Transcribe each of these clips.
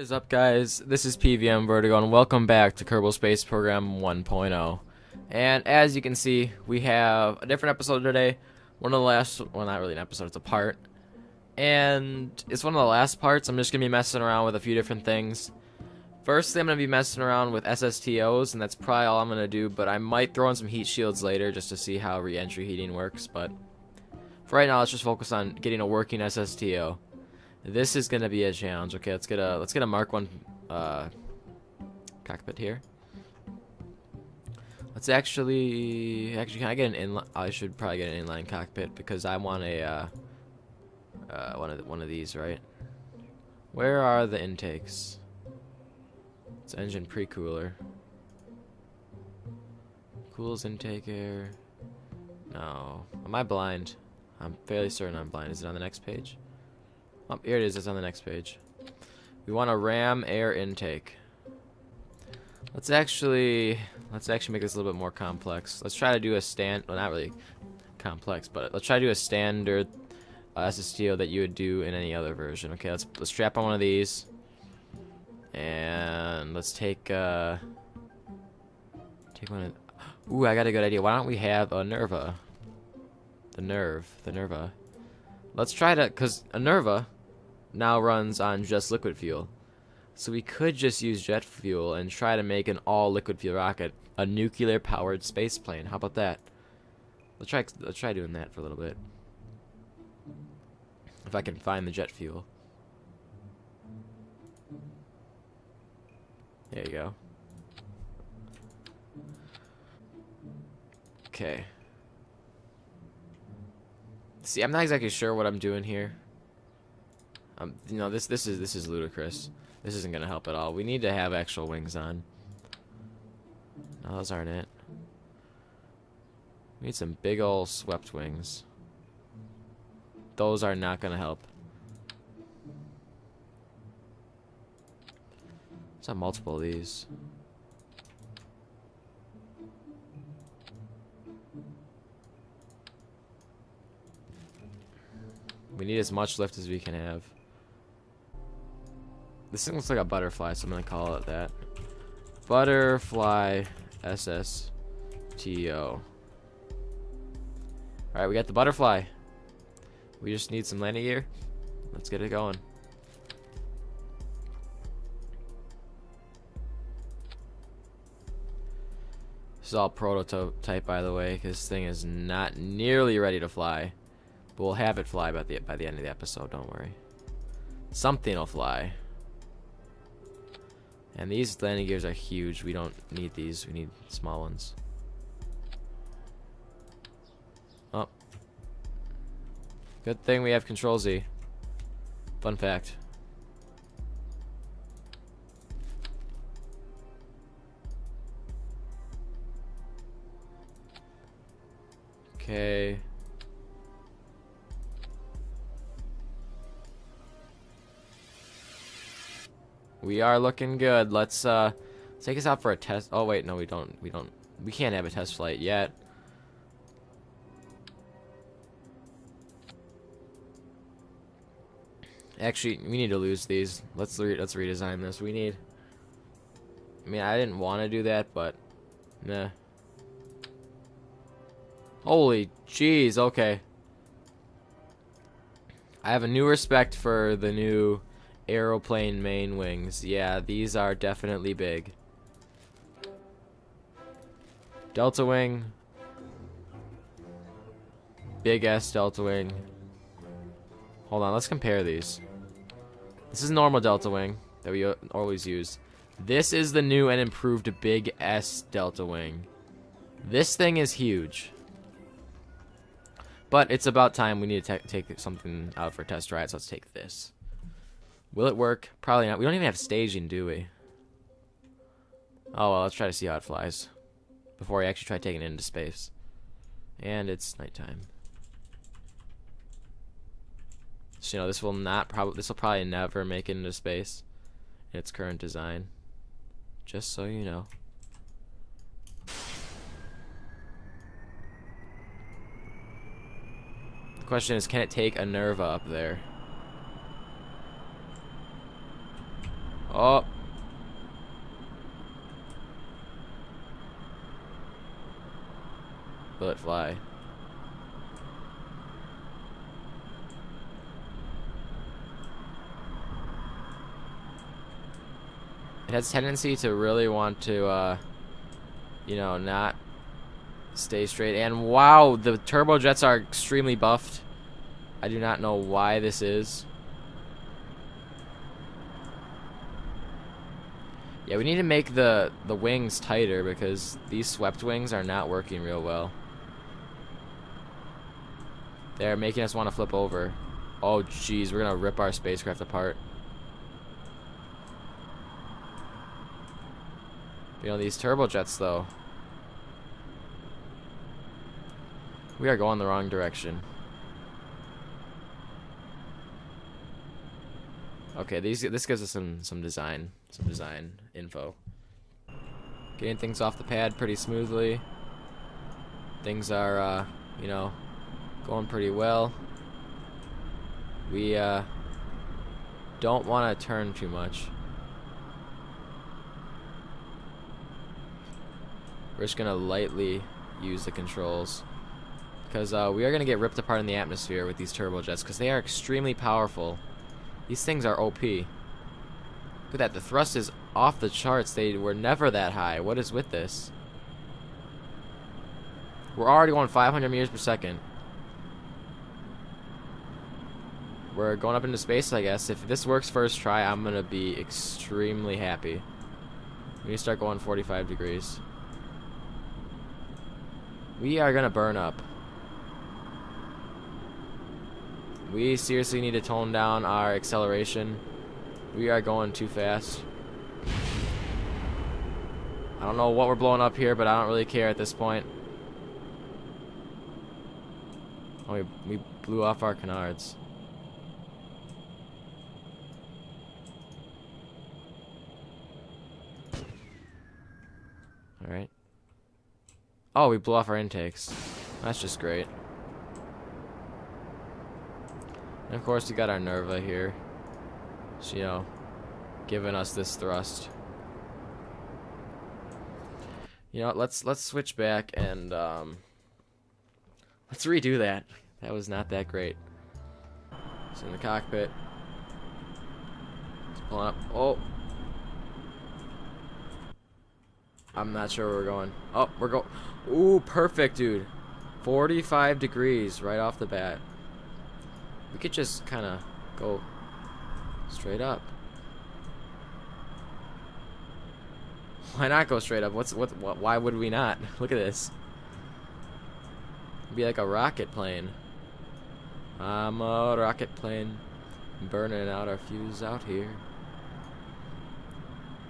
What is up, guys? This is PVM Vertigo and welcome back to Kerbal Space Program 1.0. And as you can see, we have a different episode today. One of the last, well, not really an episode, it's a part. And it's one of the last parts. I'm just going to be messing around with a few different things. Firstly, I'm going to be messing around with SSTOs, and that's probably all I'm going to do, but I might throw in some heat shields later just to see how re-entry heating works. But for right now, let's just focus on getting a working SSTO. This is gonna be a challenge. Okay, let's get a Mark 1 cockpit here. Let's actually can I get an inline? I should probably get an inline cockpit because I want a one of these, right? Where are the intakes? It's engine pre-cooler. Cools intake air. No, am I blind? I'm fairly certain I'm blind. Is it on the next page? Oh, here it is. It's on the next page. We want a ram air intake. Let's actually make this a little bit more complex. Let's try to do a well, not really complex, but let's try to do a standard SSTO that you would do in any other version. Okay, let's strap on one of these, and let's take one of. Ooh, I got a good idea. Why don't we have a Nerva? The Nerva. Let's try to, because a Nerva now runs on just liquid fuel. So we could just use jet fuel and try to make an all liquid fuel rocket, a nuclear powered space plane. How about that? Let's try doing that for a little bit. If I can find the jet fuel. There you go. Okay. See, I'm not exactly sure what I'm doing here. You know, this is ludicrous. This isn't gonna help at all. We need to have actual wings on. No, those aren't it. We need some big ol' swept wings. Those are not gonna help. Let's have multiple of these. We need as much lift as we can have. This thing looks like a butterfly, so I'm gonna call it that. Butterfly SSTO. Alright, we got the butterfly. We just need some landing gear. Let's get it going. This is all prototype, by the way, because this thing is not nearly ready to fly. But we'll have it fly by the end of the episode, don't worry. Something will fly. And these landing gears are huge. We don't need these. We need small ones. Oh. Good thing we have Control Z. Fun fact. Okay. We are looking good. Let's take us out for a test. Oh wait, no, we don't. We can't have a test flight yet. Actually, we need to lose these. Let's redesign this. We need. I mean, I didn't want to do that, but nah. Holy jeez. Okay. I have a new respect for the new aeroplane main wings. Yeah, these are definitely big. Delta wing. Big S delta wing. Hold on, let's compare these. This is normal delta wing that we always use. This is the new and improved big S delta wing. This thing is huge. But it's about time we need to take something out for a test ride, so let's take this. Will it work? Probably not. We don't even have staging, do we? Oh, well, let's try to see how it flies before we actually try taking it into space. And it's nighttime. So, you know, this will probably never make it into space in its current design. Just so you know. The question is, can it take a Nerva up there? Oh. Will it fly? It has tendency to really want to, you know, not stay straight. And wow, the turbojets are extremely buffed. I do not know why this is. Yeah, we need to make the wings tighter because these swept wings are not working real well. They're making us want to flip over. Oh, jeez, we're gonna rip our spacecraft apart. You know, these turbojets, though. We are going the wrong direction. Okay, this gives us some design info. Getting things off the pad pretty smoothly. Things are, you know, going pretty well. We don't want to turn too much. We're just gonna lightly use the controls because we are gonna get ripped apart in the atmosphere with these turbojets because they are extremely powerful. These things are OP. Look at that, the thrust is off the charts. They were never that high. What is with this? We're already going 500 meters per second. We're going up into space, I guess. If this works first try, I'm gonna be extremely happy. We need to start going 45 degrees. We are gonna burn up. We seriously need to tone down our acceleration. We are going too fast. I don't know what we're blowing up here, but I don't really care at this point. Oh, we blew off our canards. Alright. Oh, we blew off our intakes. That's just great. And of course, we got our Nerva here. So, you know, giving us this thrust. You know what, let's switch back and let's redo that. That was not that great. So in the cockpit. It's pulling up. Oh. I'm not sure where we're going. Oh, we're going. Ooh, perfect, dude. 45 degrees right off the bat. We could just kind of go straight up. Why not go straight up? Why would we not? Look at this. It'd be like a rocket plane. I'm a rocket plane, burning out our fuse out here.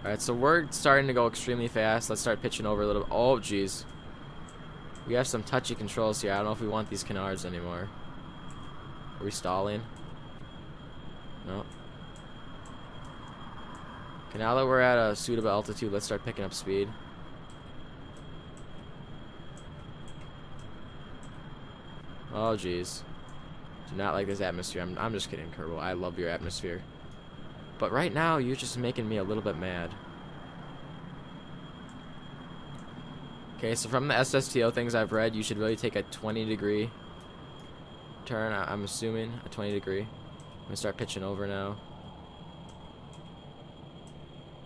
Alright, so we're starting to go extremely fast. Let's start pitching over a little. Oh, jeez. We have some touchy controls here. I don't know if we want these canards anymore. Are we stalling? No. Okay, now that we're at a suitable altitude, let's start picking up speed. Oh, jeez. Do not like this atmosphere. I'm just kidding, Kerbal. I love your atmosphere. But right now, you're just making me a little bit mad. Okay, so from the SSTO things I've read, you should really take a 20-degree turn. I'm assuming a 20-degree. I'm gonna start pitching over now,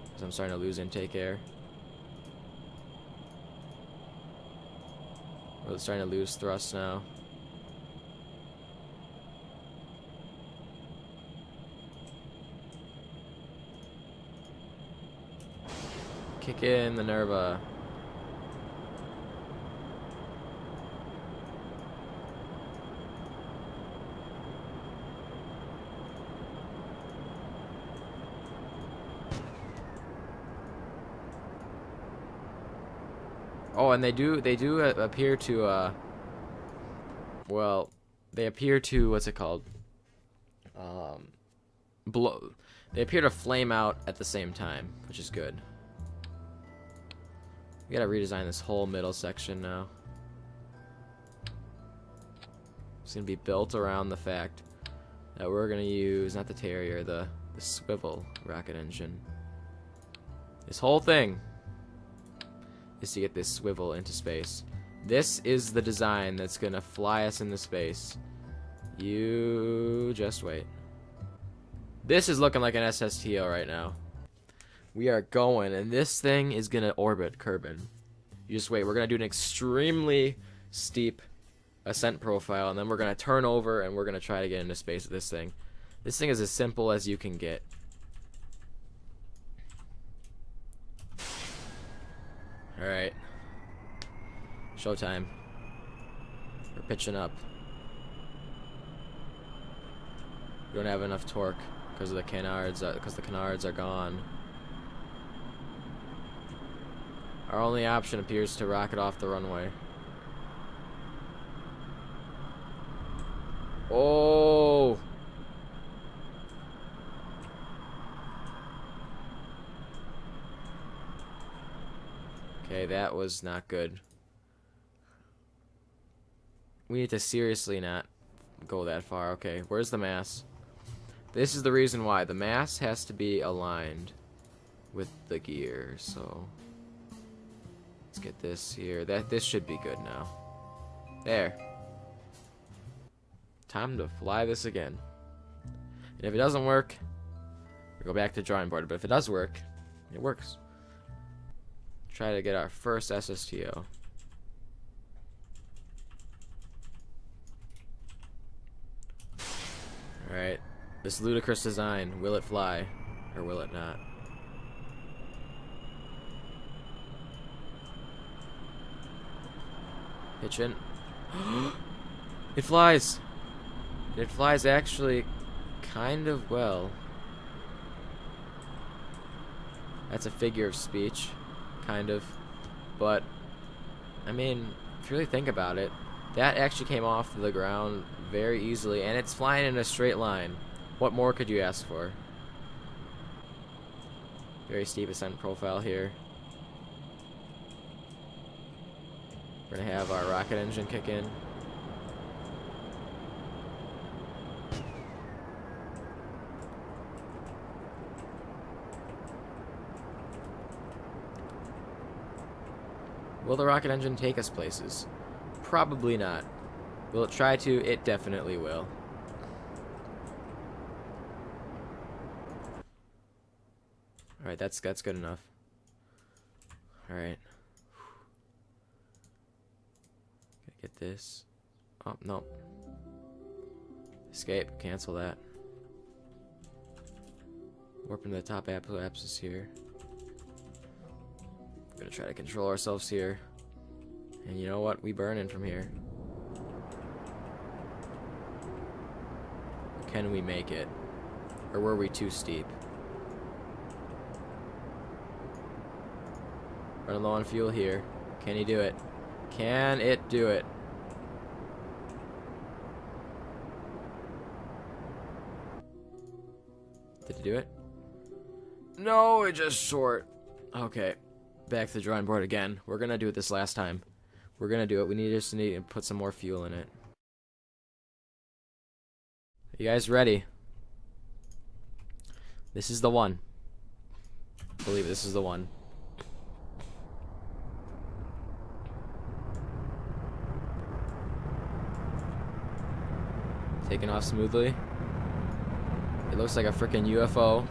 because I'm starting to lose intake air. We're starting to lose thrust now. Kick in the Nerva. Oh, and they do appear to well, they appear to, what's it called? Blow. They appear to flame out at the same time, which is good. We gotta redesign this whole middle section now. It's gonna be built around the fact that we're gonna use not the Terrier, the swivel rocket engine. This whole thing is to get this swivel into space. This is the design that's gonna fly us into space. You just wait. This is looking like an SSTO right now. We are going, and this thing is gonna orbit Kerbin. You just wait. We're gonna do an extremely steep ascent profile, and then we're gonna turn over and we're gonna try to get into space with this thing. This thing is as simple as you can get. Alright. Showtime. We're pitching up. We don't have enough torque because the canards are gone. Our only option appears to rocket off the runway. Oh! Okay, that was not good. We need to seriously not go that far. Okay, where's the mass? This is the reason why. The mass has to be aligned with the gear, so let's get this here. This should be good now. There. Time to fly this again. And if it doesn't work, we go back to drawing board. But if it does work, it works. Try to get our first SSTO. Alright. This ludicrous design, will it fly? Or will it not? Pitch in. It flies! It flies actually kind of well. That's a figure of speech. Kind of. But, I mean, if you really think about it, that actually came off the ground very easily, and it's flying in a straight line. What more could you ask for? Very steep ascent profile here. We're gonna have our rocket engine kick in. Will the rocket engine take us places? Probably not. Will it try to? It definitely will. Alright, that's good enough. Alright. Gotta get this. Oh, no. Escape. Cancel that. Warp into the top axis here. We're gonna try to control ourselves here. And you know what? We burning from here. Can we make it? Or were we too steep? Running low on fuel here. Can he do it? Can it do it? Did he do it? No, it just short. Okay. Back to the drawing board again. We're gonna do it this last time. We're gonna do it. We just need to put some more fuel in it. You guys ready? This is the one. I believe this is the one. Taking off smoothly. It looks like a freaking UFO.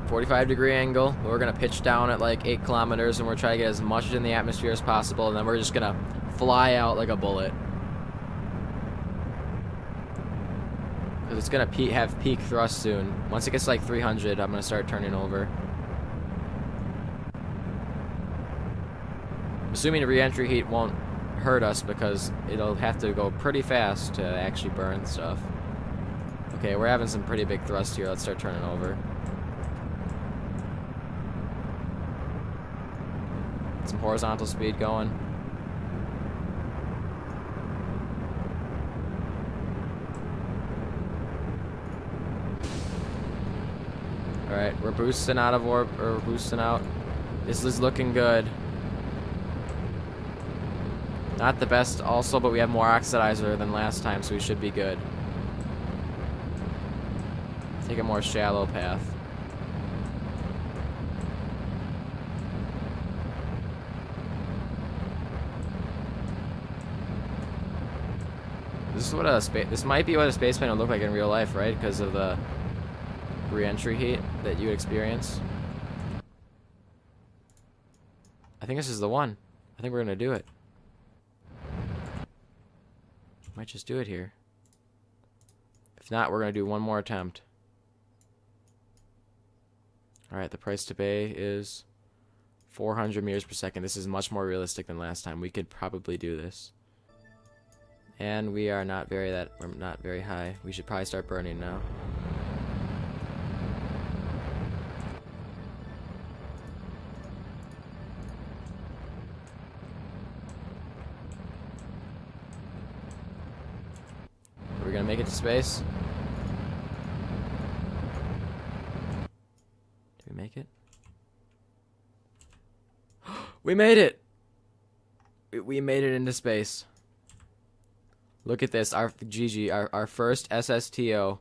.45-degree angle. We're gonna pitch down at like 8 kilometers, and we're trying to get as much in the atmosphere as possible, and then we're just gonna fly out like a bullet. Cause it's gonna have peak thrust soon. Once it gets like 300, I'm gonna start turning over. Assuming the re-entry heat won't hurt us because it'll have to go pretty fast to actually burn stuff. Okay, we're having some pretty big thrust here. Let's start turning over. Some horizontal speed going. Alright, we're boosting out of warp, or boosting out. This is looking good. Not the best also, but we have more oxidizer than last time, so we should be good. a more shallow path. This might be what a space plane would look like in real life, right? Because of the re-entry heat that you would experience. I think this is the one. I think we're gonna do it. Might just do it here. If not, we're gonna do one more attempt. Alright, the price to pay is 400 meters per second. This is much more realistic than last time. We could probably do this. And we are we're not very high. We should probably start burning now. Are we gonna make it to space? Did we make it? We made it! We made it into space. Look at this, our first SSTO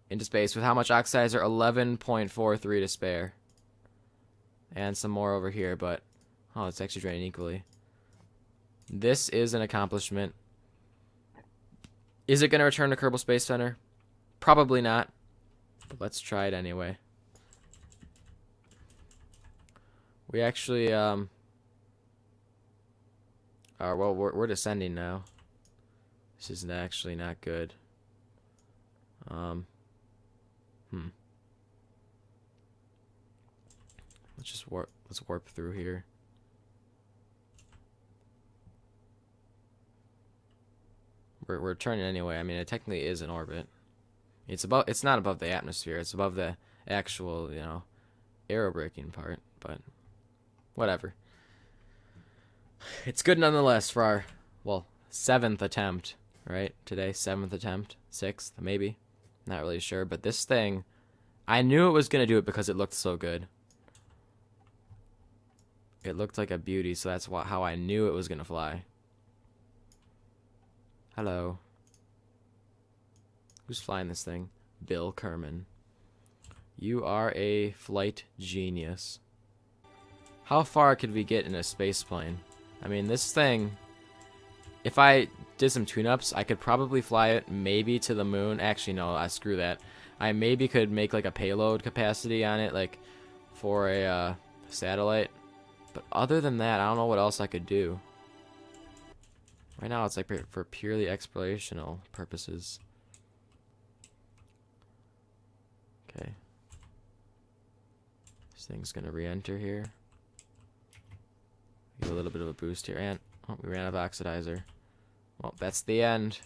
into space with how much oxidizer? 11.43 to spare. And some more over here, but oh, it's actually draining equally. This is an accomplishment. Is it going to return to Kerbal Space Center? Probably not, but let's try it anyway. We actually well, we're descending now. This is actually not good. Let's warp through here. We're turning anyway. I mean, it technically is in orbit. It's not above the atmosphere. It's above the actual, you know, aerobraking part, but whatever. It's good nonetheless for our, well, 7th attempt. Right? Today, 7th attempt, 6th, maybe. Not really sure, but this thing, I knew it was going to do it because it looked so good. It looked like a beauty, so that's how I knew it was going to fly. Hello. Who's flying this thing? Bill Kerman. You are a flight genius. How far could we get in a space plane? I mean, this thing, if I did some tune-ups, I could probably fly it maybe to the moon. Actually, no, screw that. I maybe could make like a payload capacity on it, like for a satellite. But other than that, I don't know what else I could do. Right now, it's like for purely explorational purposes. Okay. This thing's gonna re-enter here. Give a little bit of a boost here, and oh, we ran out of oxidizer. Well, that's the end.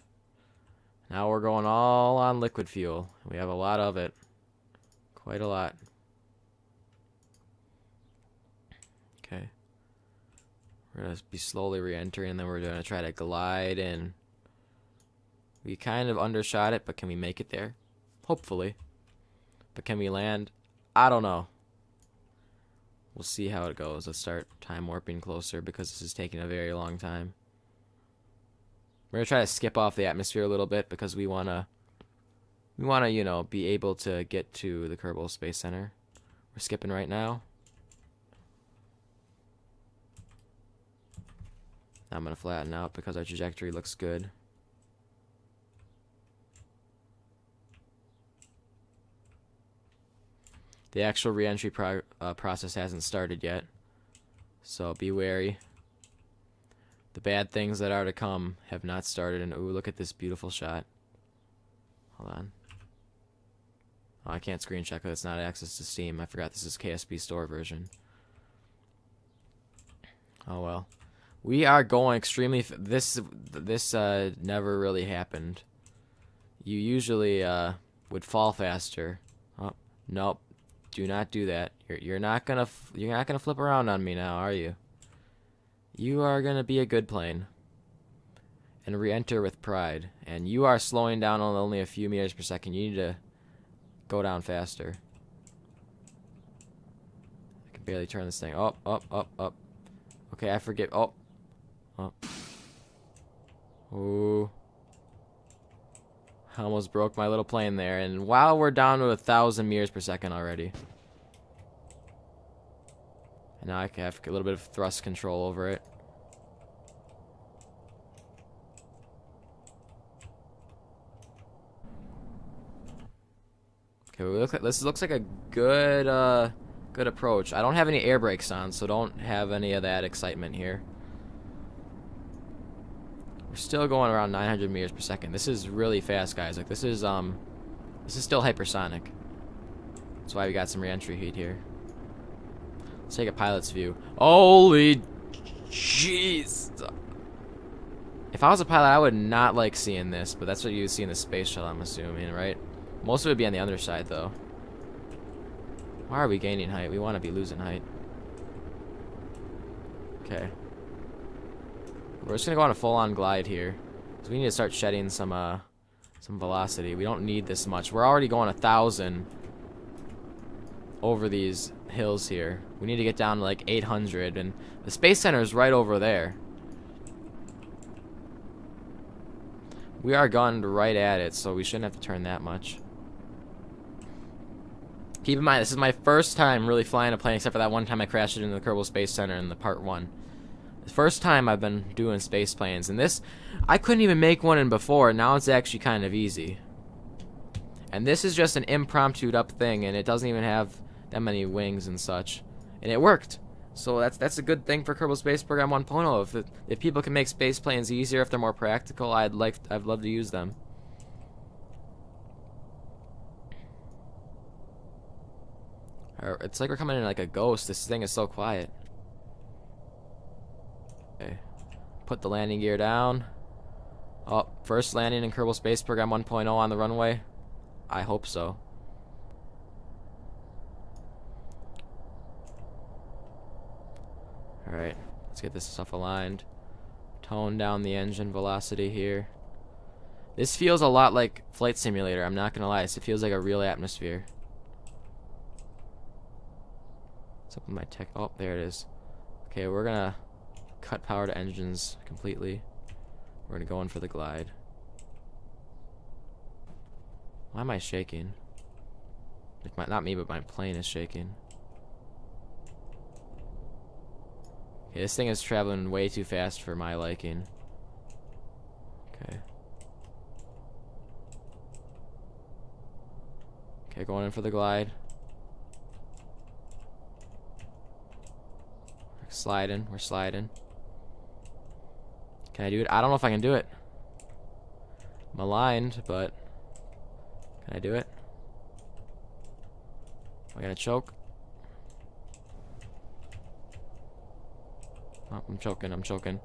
Now we're going all on liquid fuel. We have a lot of it. Quite a lot. Okay. We're going to be slowly re-entering, and then we're going to try to glide in. We kind of undershot it, but can we make it there? Hopefully. But can we land? I don't know. We'll see how it goes. Let's start time warping closer because this is taking a very long time. We're gonna try to skip off the atmosphere a little bit because we wanna, you know, be able to get to the Kerbal Space Center. We're skipping right now. I'm gonna flatten out because our trajectory looks good. The actual re-entry process hasn't started yet, so be wary. The bad things that are to come have not started, and ooh, look at this beautiful shot. Hold on. Oh, I can't screenshot because it's not access to Steam. I forgot this is KSP store version. Oh well. We are going extremely this never really happened. You usually would fall faster. Oh, nope. Do not do that. You're not gonna flip around on me now, are you? You are gonna be a good plane and re-enter with pride. And you are slowing down on only a few meters per second. You need to go down faster. I can barely turn this thing. Up, up, up, up. Okay, I forget. Oh, oh. Ooh. I almost broke my little plane there, and wow, we're down to 1,000 meters per second already. And now I can have a little bit of thrust control over it. Okay, this looks like a good good approach. I don't have any air brakes on, so don't have any of that excitement here. We're still going around 900 meters per second. This is really fast, guys. Like this is still hypersonic. That's why we got some re-entry heat here. Let's take a pilot's view. Holy jeez! If I was a pilot, I would not like seeing this, but that's what you would see in the space shuttle, I'm assuming, right? Most of it would be on the underside, though. Why are we gaining height? We want to be losing height. Okay. We're just gonna go on a full-on glide here, because we need to start shedding some velocity. We don't need this much. We're already going 1,000 over these hills here. We need to get down to like 800, and the Space Center is right over there. We are gunned right at it, so we shouldn't have to turn that much. Keep in mind, this is my first time really flying a plane, except for that one time I crashed it into the Kerbal Space Center in the part 1. The first time I've been doing space planes, and this, I couldn't even make one in before. Now it's actually kind of easy. And this is just an impromptu up thing, and it doesn't even have that many wings and such. And it worked. So that's a good thing for Kerbal Space Program 1.0. If people can make space planes easier, if they're more practical, I'd love to use them. It's like we're coming in like a ghost. This thing is so quiet. Okay. Put the landing gear down. Oh, first landing in Kerbal Space Program 1.0 on the runway. I hope so. Alright, let's get this stuff aligned. Tone down the engine velocity here. This feels a lot like Flight Simulator, I'm not gonna lie. It feels like a real atmosphere. What's up with my tech? Oh, there it is. Okay, we're gonna cut power to engines completely. We're gonna go in for the glide. Why am I shaking? Like not me, but my plane is shaking. Okay, this thing is traveling way too fast for my liking. Okay. Okay, going in for the glide. We're sliding. Can I do it? I don't know if I can do it. I'm aligned, but can I do it? Am I gonna choke? Oh, I'm choking.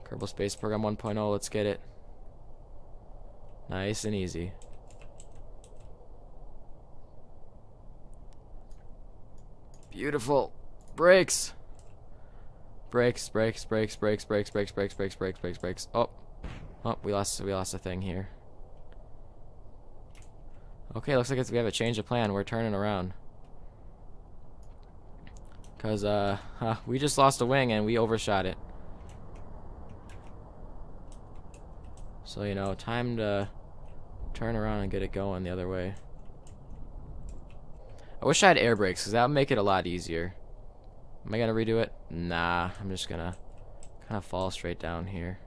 Kerbal Space Program 1.0, let's get it. Nice and easy. Beautiful. Brakes. Brakes. Oh, we lost a thing here. Okay, looks like we have a change of plan. We're turning around. Cause we just lost a wing and we overshot it. So you know, time to turn around and get it going the other way. I wish I had air brakes, cause that would make it a lot easier. Am I gonna redo it? Nah, I'm just gonna kind of fall straight down here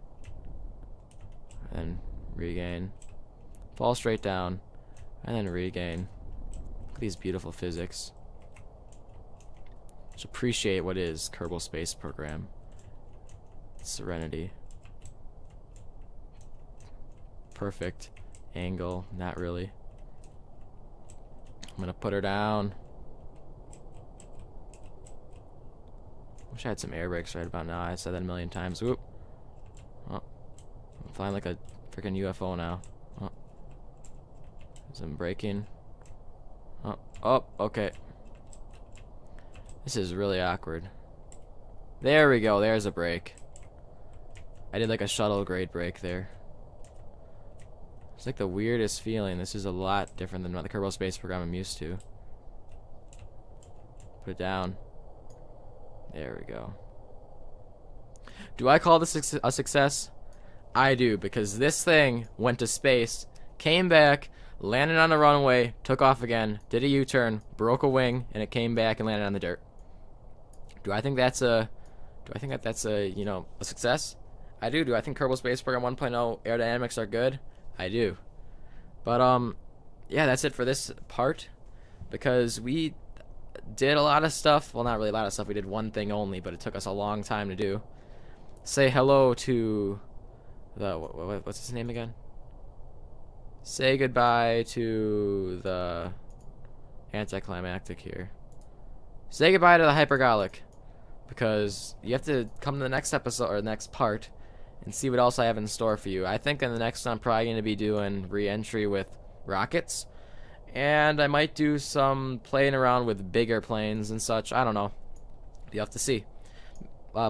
and regain. Fall straight down and then regain. Look at these beautiful physics. Just appreciate what is Kerbal Space Program. Serenity. Perfect angle, not really. I'm gonna put her down. Wish I had some air brakes right about now. I said that a million times. Whoop. Oh, I'm flying like a freaking UFO now. Oh. Some braking. Oh, oh, okay. This is really awkward. There we go. There's a brake. I did like a shuttle grade brake there. It's like the weirdest feeling. This is a lot different than the Kerbal Space Program I'm used to. Put it down. There we go. Do I call this a success? I do, because this thing went to space came back, landed on the runway, took off again, did a U-turn, broke a wing, and it came back and landed on the dirt. Do I think that's a you know, a success? I do. Do I think Kerbal Space Program 1.0 aerodynamics are good? I do. But yeah, that's it for this part, because we did a lot of stuff. Well, not really a lot of stuff. We did one thing only, but it took us a long time to do. Say hello to the what's his name again? Say goodbye to the anticlimactic here. Say goodbye to the hypergolic, because you have to come to the next episode or next part and see what else I have in store for you. I think in the next one I'm probably going to be doing re-entry with rockets, and I might do some playing around with bigger planes and such. I don't know. You have to see.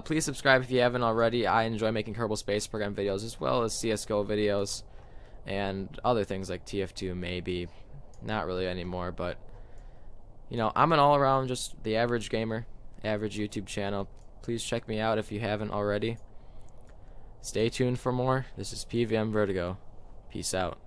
Please subscribe if you haven't already. I enjoy making Kerbal Space Program videos as well as CSGO videos and other things like TF2 maybe. Not really anymore, but you know, I'm an all-around just the average gamer, average YouTube channel. Please check me out if you haven't already. Stay tuned for more. This is PVM Vertigo. Peace out.